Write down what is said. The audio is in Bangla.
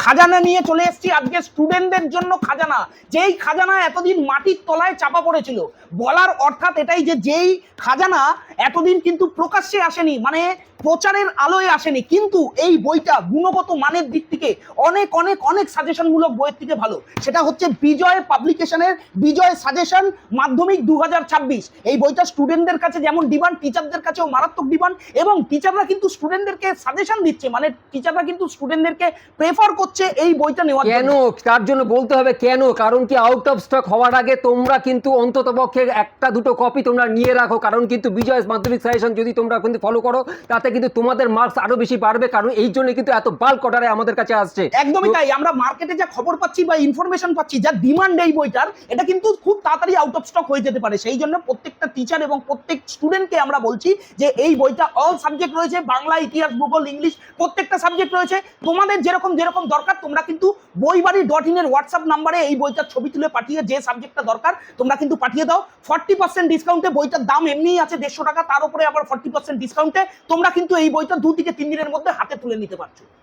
খাজানা নিয়ে চলে এসেছি আজকে স্টুডেন্টদের জন্য খাজানা। যেই খাজানা এতদিন মাটির তলায় চাপা পড়েছিল, বলার অর্থাৎ এটাই যে যেই খাজানা এতদিন কিন্তু প্রকাশ্যে আসেনি, মানে প্রচারের আলোয় আসেনি, কিন্তু এই বইটা গুণগত মানের দিক থেকে অনেক অনেক অনেক সাজেশনমূলক বইয়ের থেকে ভালো। সেটা হচ্ছে বিজয় পাবলিকেশনের বিজয় সাজেশন মাধ্যমিক 2026। এই বইটা স্টুডেন্টদের কাছে যেমন ডিমান্ড, টিচারদের কাছেও মারাত্মক ডিমান্ড, এবং টিচাররা কিন্তু স্টুডেন্টদেরকে সাজেশন দিচ্ছে, মানে টিচাররা কিন্তু স্টুডেন্টদেরকে প্রেফার করছে এই বইটা নেওয়ার কেন, তার জন্য বলতে হবে কেন, কারণ কি আউট অফ স্টক হওয়ার আগে তোমরা কিন্তু অন্তত পক্ষে একটা দুটো কপি তোমরা নিয়ে রাখো, কারণ কিন্তু বিজয় মাধ্যমিক সাজেশন যদি তোমরা কিন্তু ফলো করো তাতে কিন্তু তোমাদের মার্কস আরো বেশি বাড়বে, কারণ এই জন্য কিন্তু এত বাল্ক অর্ডারে আমাদের কাছে আসছে। একদমই তাই। আমরা মার্কেটে যা খবর পাচ্ছি বা ইনফরমেশন পাচ্ছি, যা ডিমান্ড এই বইটার, এটা কিন্তু খুব তাড়াতাড়ি আউট অফ স্টক হয়ে যেতে পারে। সেই জন্য প্রত্যেকটা টিচার এবং প্রত্যেক স্টুডেন্টকে আমরা বলছি যে এই বইটা অল সাবজেক্ট রয়েছে, বাংলা, ইতিহাস, ভূগোল, ইংলিশ, প্রত্যেকটা সাবজেক্ট রয়েছে। তোমাদের যেরকম যেরকম দরকার তোমরা কিন্তু বইবাড়ি.in এর হোয়াটসঅ্যাপ নাম্বারে এই বইটার ছবি তুলে পাঠিয়ে যে সাবজেক্টটা দরকার তোমরা কিন্তু পাঠিয়ে দাও। 40% ডিসকাউন্টে, বইটার দাম এমনিই আছে 150 টাকা, তার উপরে আবার 40% ডিসকাউন্টে তোমরা কিন্তু এই বইটা 2 থেকে 3 দিনের মধ্যে হাতে তুলে নিতে পারছো।